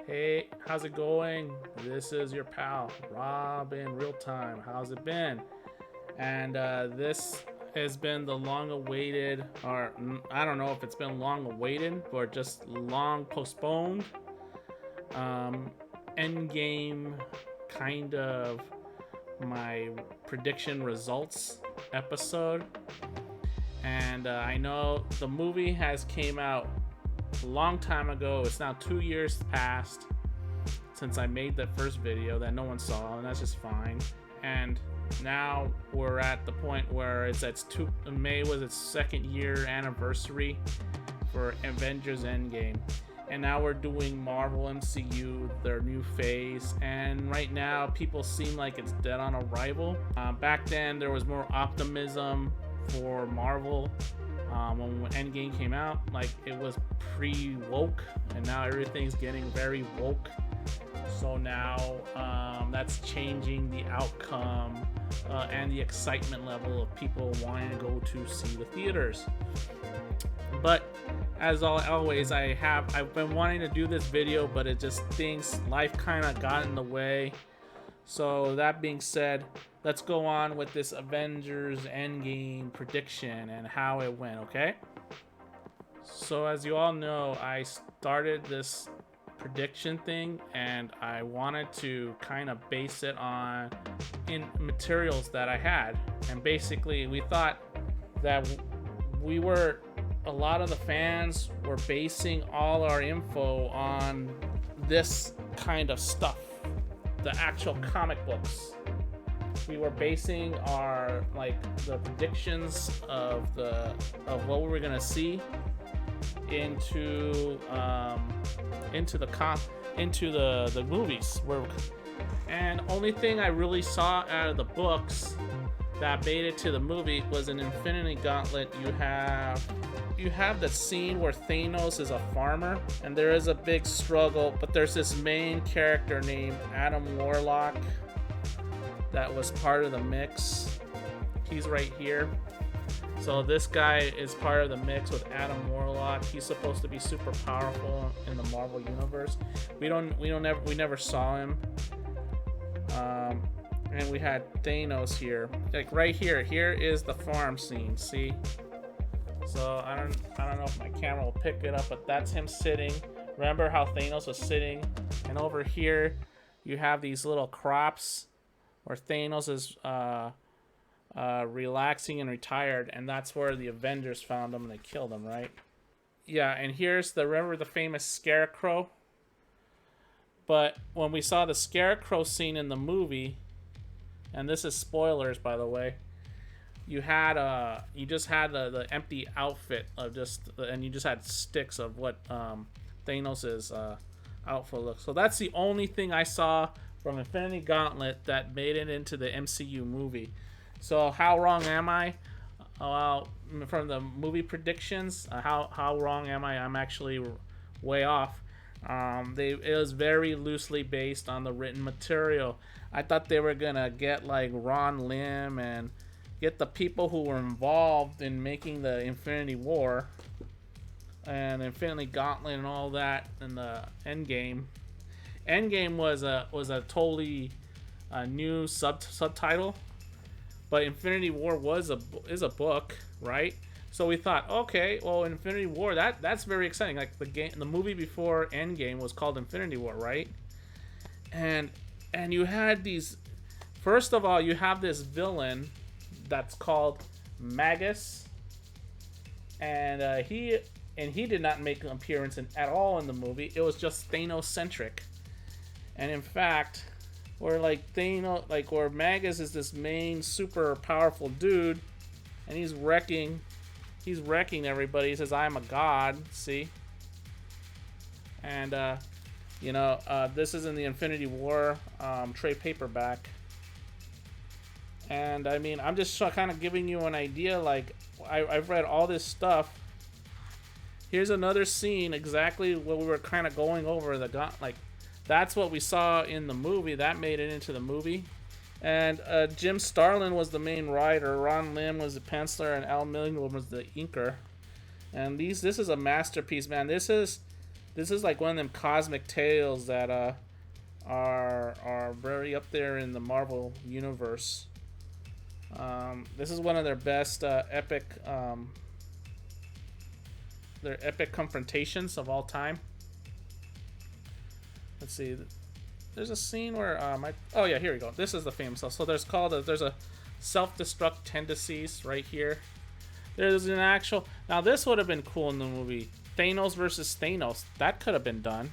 Hey, how's it going? This is your pal, Rob in real time. How's it been? And this has been the long awaited, or I don't know if it's been long awaited, or just long postponed, um, end game kind of my prediction results episode. And I know the movie has came out a long time ago. It's now 2 years past since I made that first video that no one saw, and that's just fine. And now we're at the point where May was its second year anniversary for Avengers End Game. And now we're doing Marvel MCU, their new phase. And right now, people seem like it's dead on arrival. Back then, there was more optimism for Marvel when Endgame came out. Like, it was pre-woke, and now everything's getting very woke. So now that's changing the outcome and the excitement level of people wanting to go to see the theaters. But as always, I've been wanting to do this video, but it just life kind of got in the way. So that being said, let's go on with this Avengers Endgame prediction and how it went, okay? So as you all know, I started this prediction thing and I wanted to kind of base it on materials that I had. And basically we thought that a lot of the fans were basing all our info on this kind of stuff, the actual comic books. We were basing our the predictions of what we were gonna see into the movies. And only thing I really saw out of the books that made it to the movie was an Infinity Gauntlet. You have the scene where Thanos is a farmer and there is a big struggle, but there's this main character named Adam Warlock that was part of the mix. He's right here. So this guy is part of the mix with Adam Warlock. He's supposed to be super powerful in the Marvel universe. We never saw him. And we had Thanos here. Like right here. Here is the farm scene. See? So I don't know if my camera will pick it up, but that's him sitting. Remember how Thanos was sitting? And over here, you have these little crops where Thanos is relaxing and retired, and that's where the Avengers found him and they killed him, right? Yeah, and remember the famous Scarecrow? But when we saw the Scarecrow scene in the movie, and this is spoilers by the way, you just had the empty outfit of and you just had sticks of what Thanos's outfit looks. So that's the only thing I saw from Infinity Gauntlet that made it into the MCU movie. So how wrong am I? Well, from the movie predictions, how wrong am I? I'm actually way off. It was very loosely based on the written material. I thought they were gonna get like Ron Lim and get the people who were involved in making the Infinity War and Infinity Gauntlet and all that in the Endgame. Endgame was a totally new subtitle, but Infinity War is a book, right? So we thought, okay, well, Infinity War, that's very exciting. Like the movie before Endgame was called Infinity War, right? And you had these. First of all, you have this villain that's called Magus, and he did not make an appearance at all in the movie. It was just Thanos centric, and in fact, where where Magus is this main super powerful dude, and he's wrecking everybody. He says, "I'm a god." See, and this is in the Infinity War trade paperback. And I mean, I'm just kind of giving you an idea. Like, I've read all this stuff. Here's another scene, exactly what we were kind of going over. That's what we saw in the movie. That made it into the movie. And Jim Starlin was the main writer. Ron Lim was the penciler, and Al Milgrom was the inker. And this is a masterpiece, man. This is This is like one of them cosmic tales that are very up there in the Marvel universe. This is one of their best their epic confrontations of all time. Let's see. There's a scene where oh yeah, here we go. This is the famous. So there's a self-destruct tendencies right here. There's an actual. Now this would have been cool in the movie. Thanos versus Thanos. That could have been done.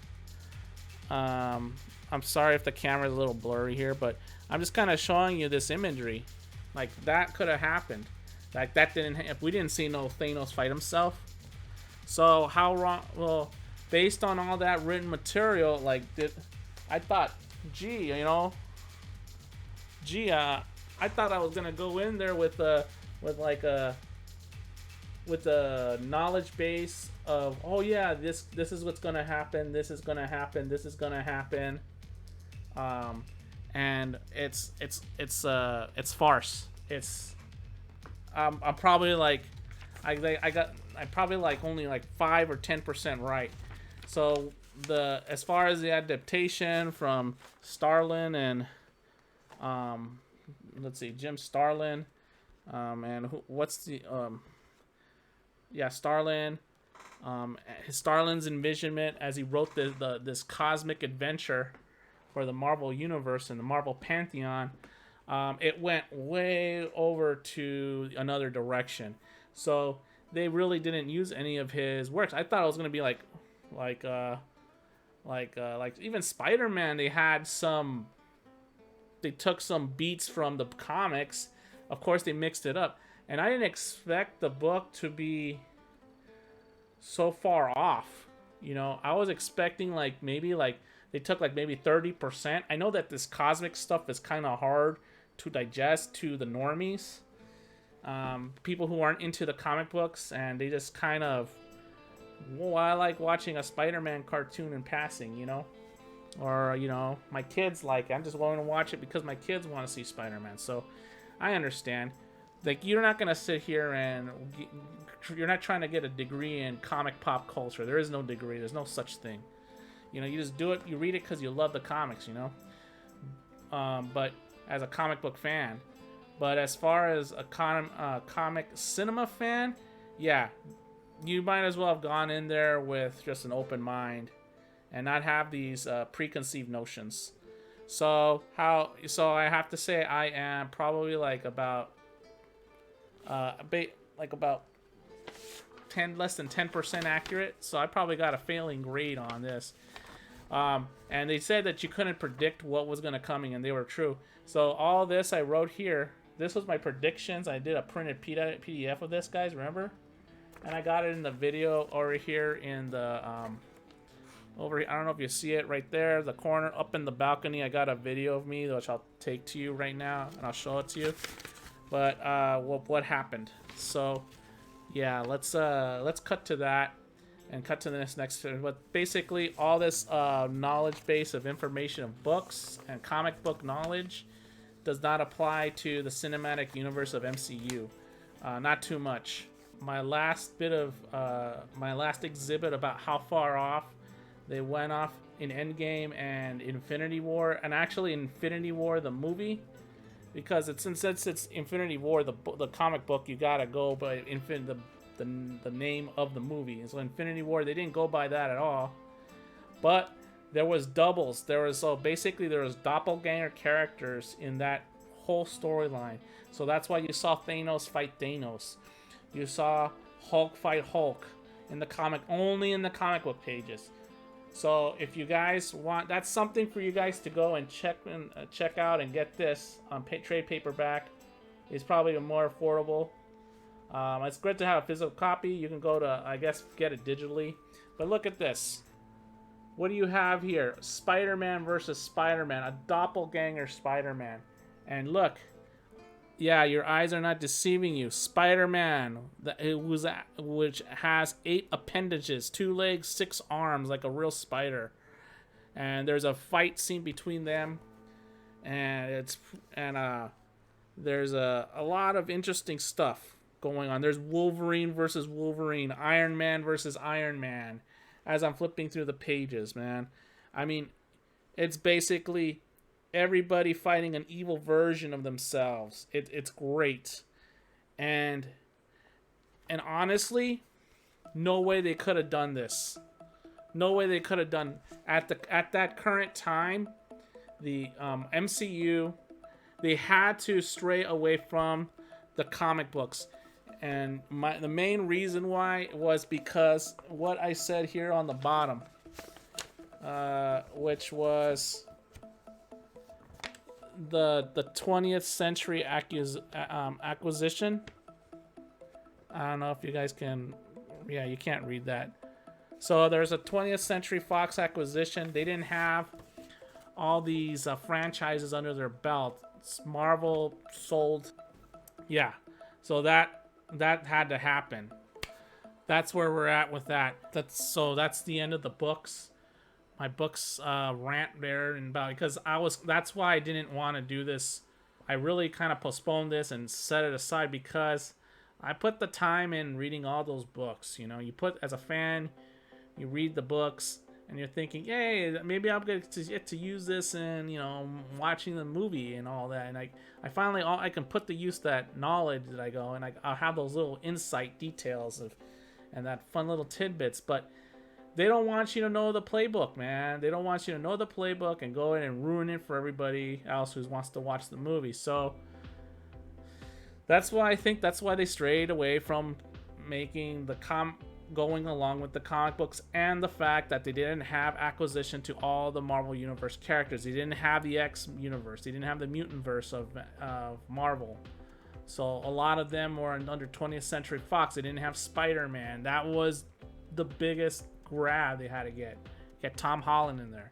I'm sorry if the camera's a little blurry here, but I'm just kind of showing you this imagery. Like that could have happened. Like that didn't. If we didn't see no Thanos fight himself. So how wrong? Well, based on all that written material, like I thought, I thought I was gonna go in there with a knowledge base of, oh yeah, this is what's gonna happen, this is gonna happen, this is gonna happen, and it's farce. I'm probably like I probably like only like 5 or 10% right. So as far as the adaptation from Starlin and let's see, Jim Starlin, and Starlin, Starlin's envisionment as he wrote this cosmic adventure for the Marvel universe and the Marvel pantheon, it went way over to another direction. So they really didn't use any of his works. I thought it was gonna be like even Spider-Man. They took some beats from the comics. Of course, they mixed it up, and I didn't expect the book to be so far off. I was expecting maybe they took maybe 30%. I know that this cosmic stuff is kind of hard to digest to the normies, people who aren't into the comic books, and they just kind of, well, I like watching a Spider-Man cartoon in passing, or my kids I'm just willing to watch it because my kids want to see Spider-Man. So I understand. You're not gonna sit here and you're not trying to get a degree in comic pop culture. There is no degree. There's no such thing. You just do it. You read it because you love the comics. But as a comic book fan, but as far as a comic cinema fan, yeah, you might as well have gone in there with just an open mind and not have these preconceived notions. So I have to say I am probably about 10 less than 10% accurate. So I probably got a failing grade on this. And they said that you couldn't predict what was going to coming, and they were true. So all this I wrote here, this was my predictions. I did a printed PDF of this, guys, remember? And I got it in the video over here in the over here. I don't know if you see it right there, the corner up in the balcony. I got a video of me, which I'll take to you right now, and I'll show it to you. But what happened? So yeah, let's cut to that and cut to the next. But basically, all this knowledge base of information of books and comic book knowledge does not apply to the cinematic universe of MCU. Not too much. My last exhibit about how far off they went off in Endgame and Infinity War, and actually Infinity War the movie, because since it's Infinity War the comic book, you gotta go by the name of the movie. And so Infinity War, they didn't go by that at all, but there was doubles. There was doppelganger characters in that whole storyline. So that's why you saw Thanos fight Thanos. You saw Hulk fight Hulk in the comic, only in the comic book pages. So if you guys want, that's something for you guys to go and check out and get this on trade paperback. It's probably more affordable. It's great to have a physical copy. You can go to, I guess, get it digitally. But look at this. What do you have here? Spider-Man versus Spider-Man, a doppelganger Spider-Man. And look, yeah, your eyes are not deceiving you. Spider-Man, which has 8 appendages, 2 legs, 6 arms, like a real spider. And there's a fight scene between them, and there's a lot of interesting stuff going on. There's Wolverine versus Wolverine, Iron Man versus Iron Man. as I'm flipping through the pages, man. I mean, it's basically everybody fighting an evil version of themselves. It's great. And honestly, no way they could have done this. No way they could have done at that current time. The MCU, they had to stray away from the comic books, and the main reason why was because what I said here on the bottom, which was the 20th century acquisition. I don't know if you guys can. Yeah, you can't read that. So there's a 20th Century Fox acquisition. They didn't have all these franchises under their belt. Marvel sold. Yeah. So that had to happen. That's where we're at with that. That's the end of the books. My books rant there and about, because that's why I didn't want to do this. I really kind of postponed this and set it aside because I put the time in reading all those books. You know, as a fan, you read the books and you're thinking, hey, maybe I'll get to use this in, you know, watching the movie and all that. And I finally, I can put to use that knowledge that I go, and I'll have those little insight details and that fun little tidbits. But they don't want you to know the playbook, man. They don't want you to know the playbook and go in and ruin it for everybody else who wants to watch the movie. So that's why they strayed away from making going along with the comic books, and the fact that they didn't have acquisition to all the Marvel Universe characters. They didn't have the X universe. They didn't have the mutant verse of Marvel. So a lot of them were under 20th Century Fox. They didn't have Spider-Man. That was the biggest grab they had to get Tom Holland in there.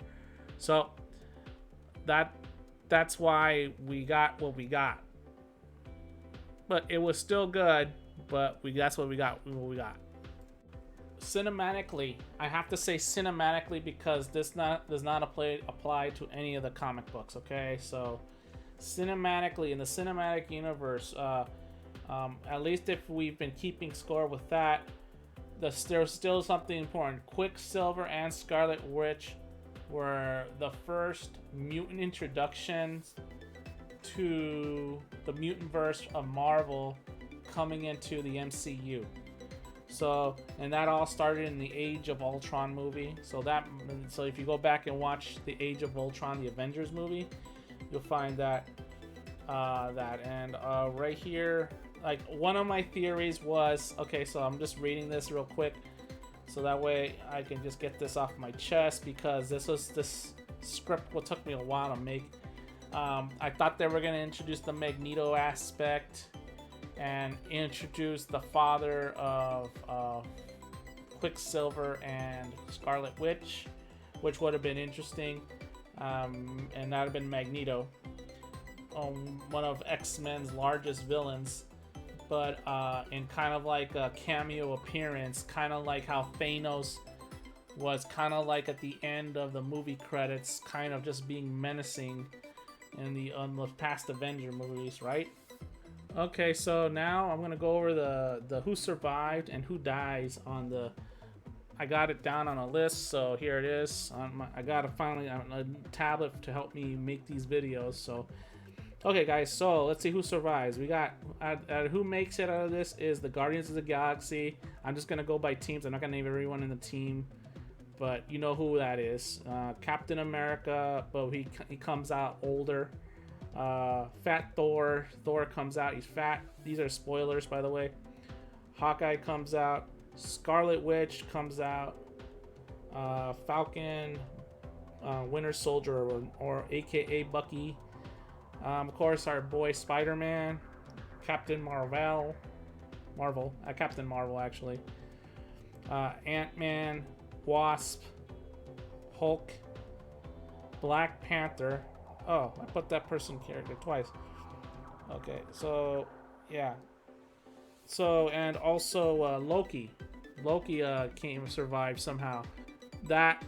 So that's why we got what we got. But it was still good, but that's what we got. Cinematically, I have to say cinematically, because this does not apply to any of the comic books, okay? So cinematically, in the cinematic universe, at least if we've been keeping score with that, there's still something important. Quicksilver and Scarlet Witch were the first mutant introductions to the mutant verse of Marvel coming into the MCU. So, and that all started in the Age of Ultron movie. So if you go back and watch the Age of Ultron, the Avengers movie, you'll find that right here, like, one of my theories was, okay, so I'm just reading this real quick so that way I can just get this off my chest, because this script took me a while to make. I thought they were going to introduce the Magneto aspect and introduce the father of Quicksilver and Scarlet Witch, which would have been interesting, and that would have been Magneto, one of X-Men's largest villains, but in kind of like a cameo appearance, kind of like how Thanos was kind of like at the end of the movie credits, kind of just being menacing in the past Avenger movies, right? Okay, so now I'm gonna go over the who survived and who dies on the. I got it down on a list, so here it is. I got finally a tablet to help me make these videos. So, okay, guys. So let's see who survives. We got who makes it out of this is the Guardians of the Galaxy. I'm just gonna go by teams. I'm not gonna name everyone in the team, but you know who that is. Captain America, but he comes out older. Fat Thor comes out. He's fat. These are spoilers, by the way. Hawkeye comes out. Scarlet Witch comes out. Falcon, Winter Soldier, or AKA Bucky. Of course, our boy Spider-Man, Captain Marvel, Captain Marvel actually. Ant-Man, Wasp, Hulk, Black Panther. Oh, I put that person character twice. Okay, so yeah. So, and also Loki. Loki survived somehow. That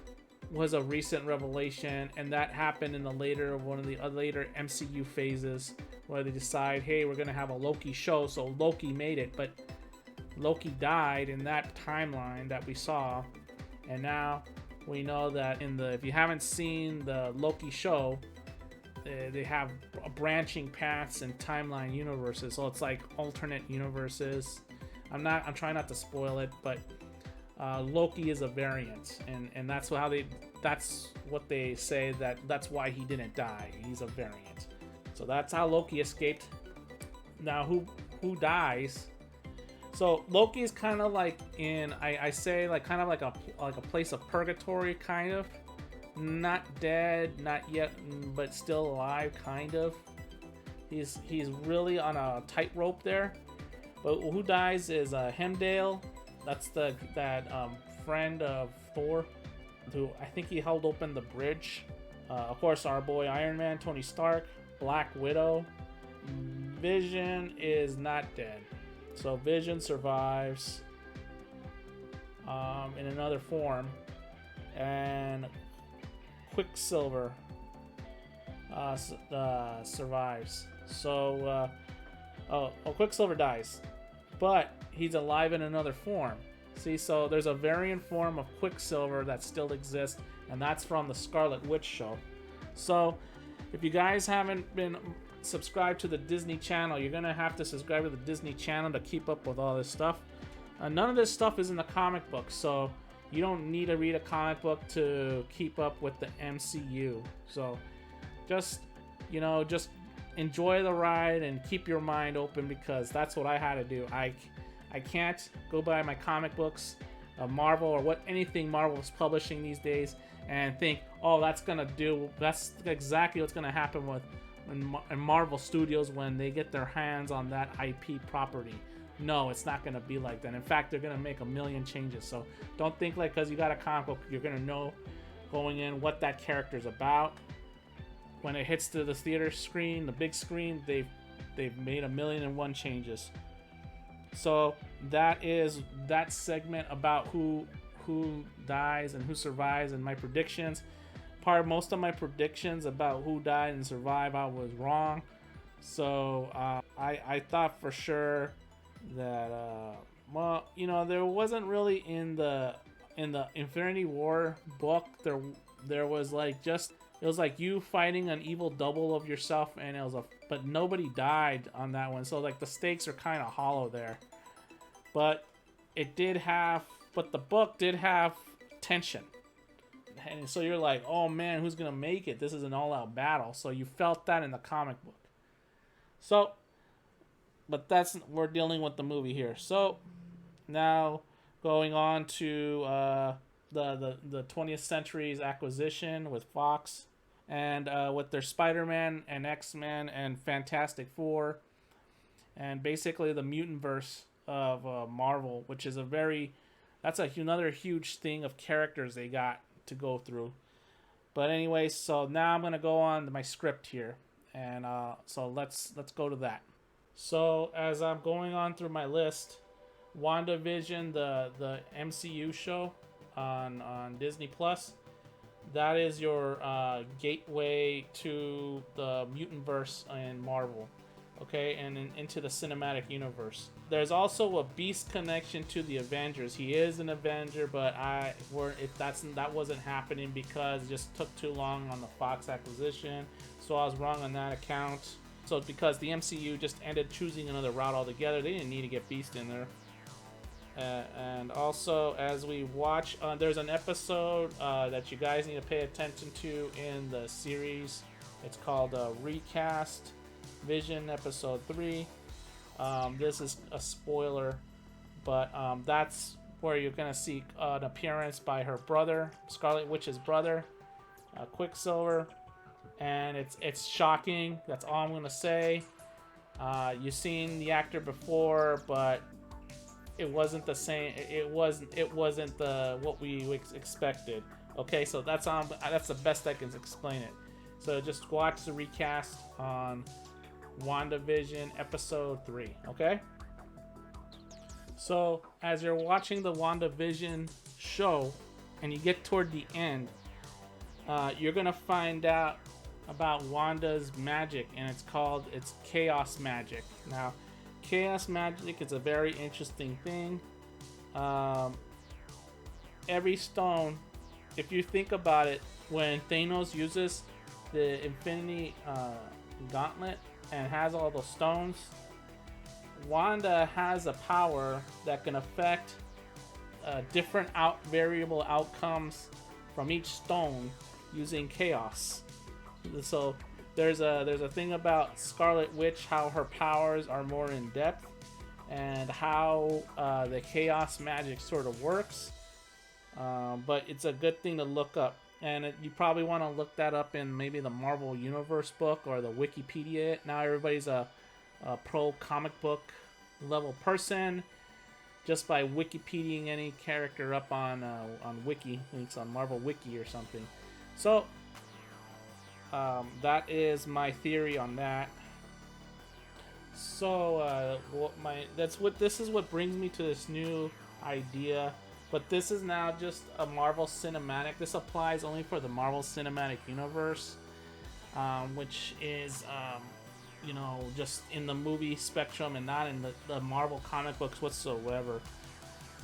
was a recent revelation, and that happened in one of the later MCU phases, where they decide, hey, we're gonna have a Loki show. So Loki made it, but Loki died in that timeline that we saw, And now we know that if you haven't seen the Loki show, they have branching paths and timeline universes. So it's like alternate universes. I'm trying not to spoil it, but Loki is a variant, and that's what they say, that's why he didn't die. He's a variant. So that's how Loki escaped. Now who dies? So Loki is kind of like I say like kind of like a place of purgatory, kind of. Not dead, not yet, but still alive, kind of. He's really on a tightrope there. But who dies is Heimdall. That's that friend of Thor, who I think he held open the bridge. Of course, our boy Iron Man, Tony Stark, Black Widow. Vision is not dead, so Vision survives in another form, and Quicksilver survives. So, Quicksilver dies, but he's alive in another form. See, so there's a variant form of Quicksilver that still exists, and that's from the Scarlet Witch show. So, if you guys haven't been subscribed to the Disney Channel, you're gonna have to subscribe to the Disney Channel to keep up with all this stuff. None of this stuff is in the comic book, so you don't need to read a comic book to keep up with the MCU. So just enjoy the ride and keep your mind open, because that's what I had to do. I can't go by my comic books of Marvel or anything Marvel is publishing these days and think, oh, that's exactly what's gonna happen in Marvel Studios when they get their hands on that IP property. No, it's not going to be like that. In fact, they're going to make a million changes. So don't think like because you got a comic book, you're going to know going in what that character's about. When it hits to the theater screen, the big screen, they've made 1,000,001 changes. So that is that segment about who dies and who survives and my predictions. Most of my predictions about who died and survived, I was wrong. So I thought for sure that there wasn't really in the Infinity War book, there was like it was like you fighting an evil double of yourself, and but nobody died on that one, so like the stakes are kind of hollow there. But the book did have tension. And so you're like, oh man, who's gonna make it? This is an all-out battle. So you felt that in the comic book. So, but we're dealing with the movie here. So now going on to the 20th Century's acquisition with Fox, and with their Spider-Man and X-Men and Fantastic Four, and basically the mutant-verse of Marvel, which is another huge thing of characters they got to go through. But anyway, so now I'm gonna go on to my script here, and so let's go to that. So as I'm going on through my list, Wanda Vision, the MCU show on Disney Plus, that is your gateway to the mutant-verse in Marvel, okay, and into the cinematic universe. There's also a Beast connection to the Avengers. He is an Avenger, but that wasn't happening because it just took too long on the Fox acquisition. So I was wrong on that account. So because the MCU just ended choosing another route altogether, they didn't need to get Beast in there. And also, as we watch, there's an episode that you guys need to pay attention to in the series. It's called Recast Vision Episode 3. This is a spoiler, but that's where you're going to see an appearance by her brother, Scarlet Witch's brother, Quicksilver, and it's shocking. That's all I'm going to say. You've seen the actor before, but it wasn't the same. It wasn't what we expected. Okay, so that's the best I can explain it. So just watch the recast on WandaVision Episode 3, okay? So, as you're watching the WandaVision show, and you get toward the end, you're gonna find out about Wanda's magic, and it's chaos magic. Now, chaos magic is a very interesting thing. every stone, if you think about it, when Thanos uses the Infinity Gauntlet and has all the stones, Wanda has a power that can affect different variable outcomes from each stone using chaos. So there's a thing about Scarlet Witch, how her powers are more in depth, and how the chaos magic sort of works. But it's a good thing to look up, and you probably want to look that up in maybe the Marvel Universe book or the Wikipedia. Now everybody's a pro comic book level person just by Wikipediaing any character up on Wiki, links on Marvel Wiki or something. So that is my theory on that. So this is what brings me to this new idea, but this is now just a Marvel Cinematic. This applies only for the Marvel Cinematic Universe, which is just in the movie spectrum and not in the Marvel comic books whatsoever.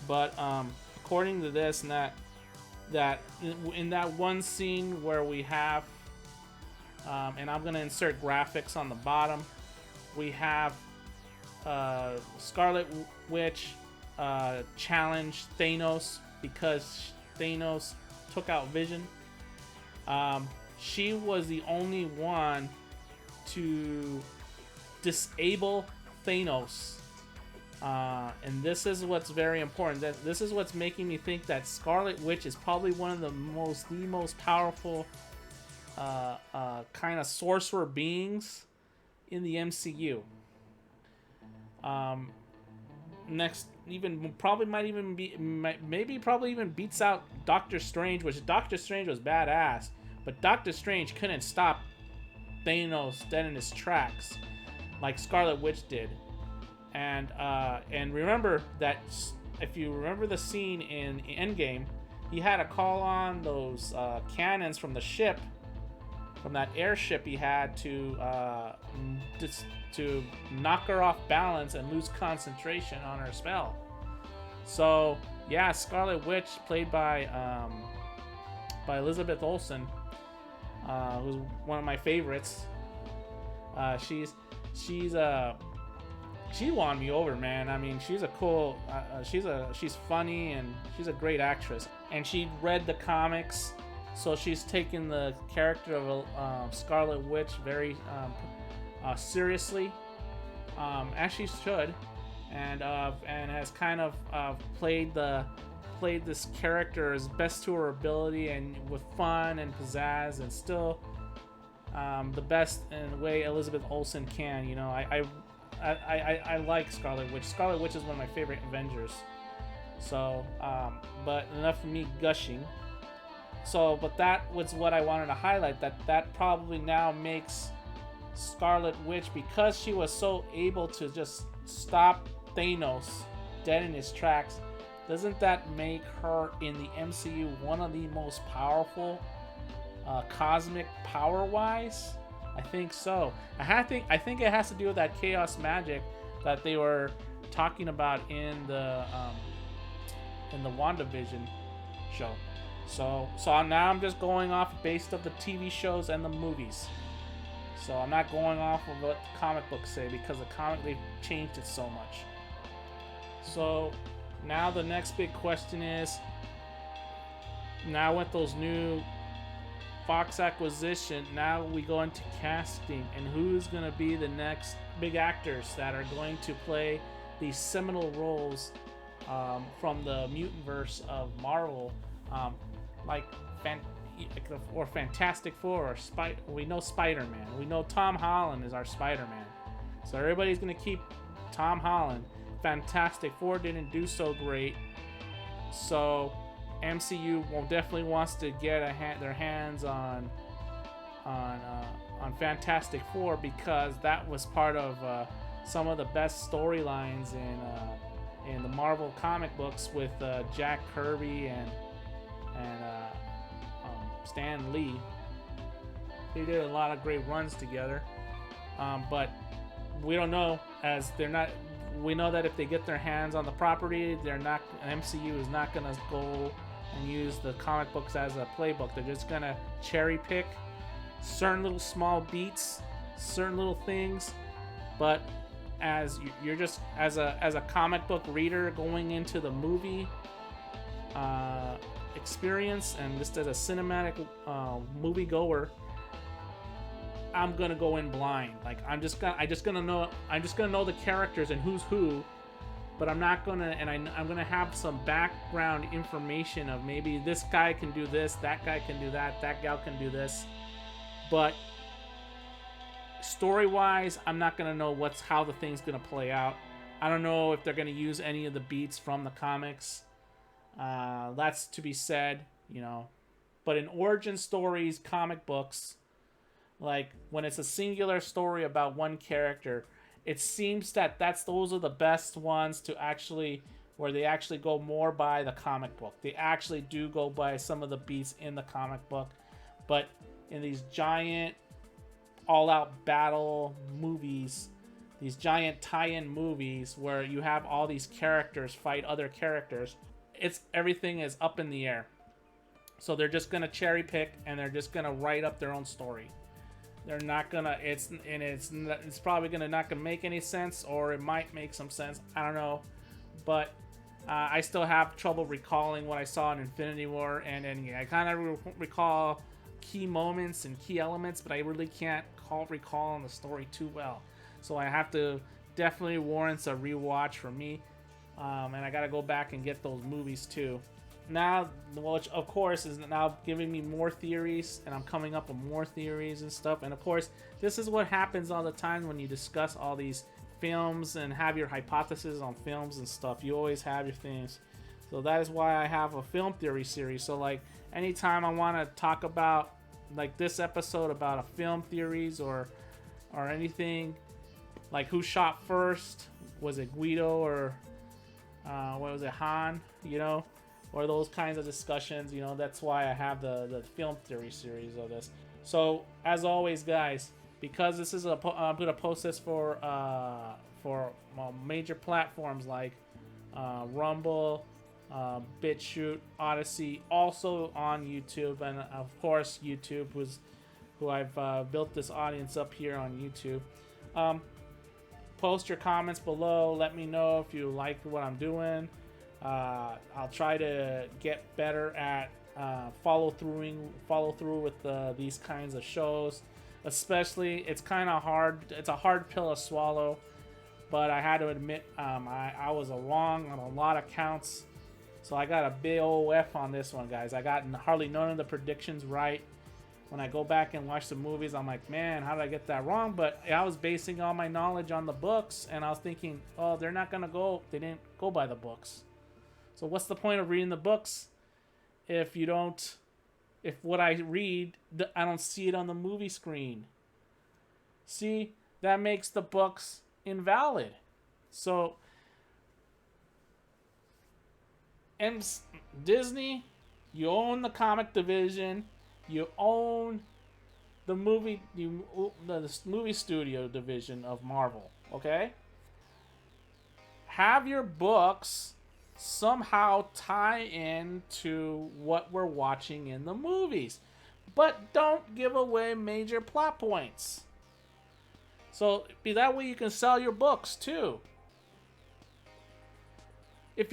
But according to this, and that in that one scene where we have, and I'm gonna insert graphics on the bottom, we have Scarlet Witch challenge Thanos because Thanos took out Vision. She was the only one to disable Thanos, and this is what's very important. This is what's making me think that Scarlet Witch is probably one of the most powerful kind of sorcerer beings in the MCU. Next, probably even beats out Doctor Strange, which Doctor Strange was badass, but Doctor Strange couldn't stop Thanos dead in his tracks like Scarlet Witch did. And remember that, if you remember the scene in End Game, he had to call on those cannons from the ship, from that airship he had to knock her off balance and lose concentration on her spell. So yeah, Scarlet Witch, played by Elizabeth Olsen, who's one of my favorites. She won me over, man. I mean, she's a cool, she's funny, and she's a great actress. And she read the comics, so she's taken the character of Scarlet Witch very seriously, as she should, and has kind of played this character as best to her ability, and with fun and pizzazz, and still the best in the way Elizabeth Olsen can. You know, I like Scarlet Witch. Scarlet Witch is one of my favorite Avengers. So, but enough of me gushing. So, but that was what I wanted to highlight. That probably now makes Scarlet Witch, because she was so able to just stop Thanos dead in his tracks, doesn't that make her in the MCU one of the most powerful, cosmic power-wise? I think so. I think it has to do with that chaos magic that they were talking about in the Wanda Vision show. So now I'm just going off based of the TV shows and the movies. So I'm not going off of what the comic books say, because the comic, they've changed it so much. So now the next big question is, now with those new Fox acquisition, now we go into casting, and who's going to be the next big actors that are going to play these seminal roles from the mutantverse of Marvel, like Fantastic Four, or we know Spider-Man. We know Tom Holland is our Spider-Man, so everybody's going to keep Tom Holland. Fantastic Four didn't do so great, so MCU definitely wants to get their hands on Fantastic Four, because that was part of some of the best storylines in the Marvel comic books, with Jack Kirby and Stan Lee. They did a lot of great runs together, but we don't know, as they're not. We know that if they get their hands on the property, MCU is not gonna go and use the comic books as a playbook. They're just gonna cherry pick certain little small beats, certain little things, but as you're just as a comic book reader going into the movie experience, and just as a cinematic movie goer, I'm gonna go in blind. Like I'm just gonna know the characters and who's who, but I'm not gonna, and I'm gonna have some background information of maybe this guy can do this, that guy can do that, that gal can do this, but story-wise, I'm not gonna know how the thing's gonna play out. I don't know if they're gonna use any of the beats from the comics. That's to be said, you know. But in origin stories, comic books, like when it's a singular story about one character, it seems that those are the best ones to actually, where they actually go more by the comic book. They actually do go by some of the beats in the comic book, but in these giant all-out battle movies, these giant tie-in movies where you have all these characters fight other characters, everything is up in the air. So they're just gonna cherry pick and they're just gonna write up their own story. They're not gonna. It's probably not gonna make any sense, or it might make some sense. I don't know, but I still have trouble recalling what I saw in Infinity War, and I kind of recall key moments and key elements, but I really can't recall the story too well. So I have to definitely warrants a rewatch for me, and I gotta go back and get those movies too. Now, which of course is now giving me more theories, and I'm coming up with more theories and stuff. And of course, this is what happens all the time when you discuss all these films and have your hypotheses on films and stuff. You always have your things. So that is why I have a film theory series. So like anytime I want to talk about, like this episode, about a film theories or anything, like who shot first, was it Guido or what was it, Han, you know, or those kinds of discussions, you know. That's why I have the film theory series of this. So as always, guys, because this is I'm gonna post this for major platforms like Rumble, BitChute, Odyssey, also on YouTube, and of course YouTube, who I've built this audience up here on YouTube. Post your comments below. Let me know if you like what I'm doing. I'll try to get better at follow through with these kinds of shows. Especially, it's kind of hard. It's a hard pill to swallow, but I had to admit I was wrong on a lot of counts. So I got a big old F on this one, guys. I got hardly none of the predictions right. When I go back and watch the movies, I'm like, man, how did I get that wrong? But I was basing all my knowledge on the books, and I was thinking, oh, they didn't go by the books. So what's the point of reading the books if what I read, I don't see it on the movie screen? See, that makes the books invalid. So, and Disney, you own the comic division, you own the movie studio division of Marvel, okay? Have your books somehow tie in to what we're watching in the movies, but don't give away major plot points. So that way you can sell your books too. If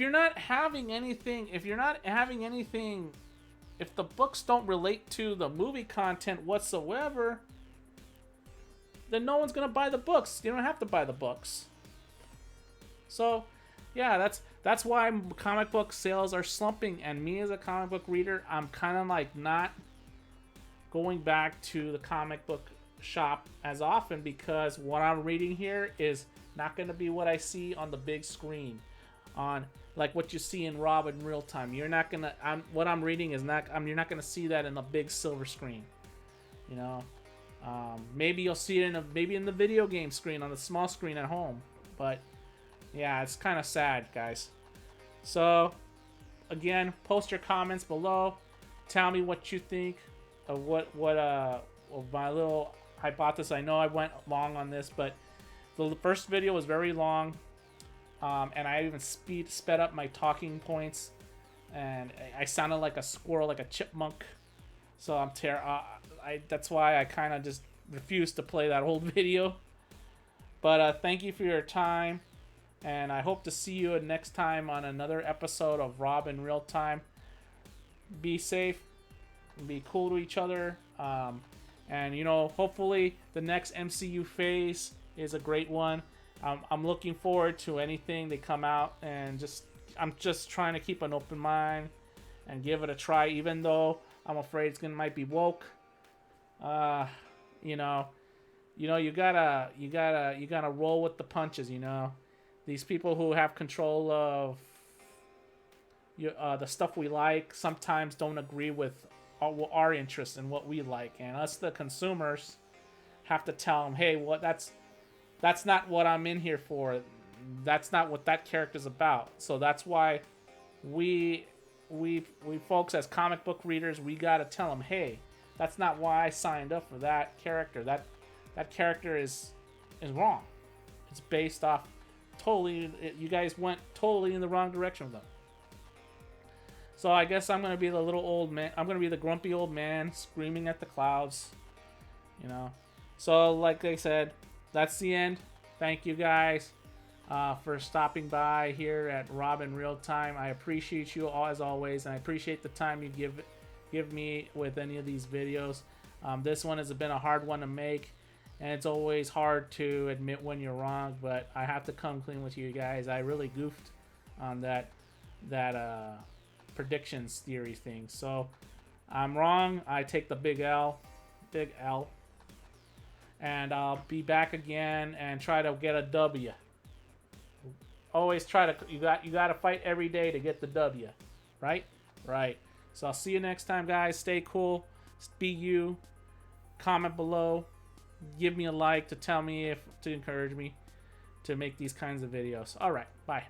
the books don't relate to the movie content whatsoever, then no one's gonna buy the books. You don't have to buy the books. So yeah, that's why comic book sales are slumping, and me as a comic book reader, I'm kind of like not going back to the comic book shop as often, because what I'm reading here is not going to be what I see on the big screen, on like what you see in Rob in real time. You're not gonna. What I'm reading is not. You're not gonna see that in the big silver screen. You know, maybe you'll see it in the video game screen on the small screen at home, but. Yeah, it's kind of sad, guys. So, again, post your comments below. Tell me what you think of of my little hypothesis. I know I went long on this, but the first video was very long, and I even sped up my talking points and I sounded like a squirrel, like a chipmunk. So that's why I kind of just refused to play that old video. But thank you for your time, and I hope to see you next time on another episode of Rob in Real Time. Be safe, be cool to each other, and you know, hopefully the next MCU phase is a great one. I'm looking forward to anything they come out, and I'm just trying to keep an open mind and give it a try, even though I'm afraid might be woke. You know, you gotta roll with the punches. You know, these people who have control of the stuff we like sometimes don't agree with our interests and what we like, and us, the consumers, have to tell them, hey, that's not what I'm in here for. That's not what that character's about. So that's why we folks, as comic book readers, we gotta tell them, hey, that's not why I signed up for that character. That character is wrong. It's based off you guys went totally in the wrong direction with them. So I guess I'm gonna be the little old man. I'm gonna be the grumpy old man screaming at the clouds. You know. So like I said, that's the end. Thank you guys for stopping by here at Rob in Real Time. I appreciate you all, as always, and I appreciate the time you give me with any of these videos. This one has been a hard one to make, and it's always hard to admit when you're wrong, but I have to come clean with you guys. I really goofed on that predictions theory thing. So I'm wrong. I take the big L. And I'll be back again and try to get a W. Always try to, you got to fight every day to get the W. Right? Right. So I'll see you next time, guys. Stay cool. Be you. Comment below. Give me a like to tell me to encourage me to make these kinds of videos. All right. Bye.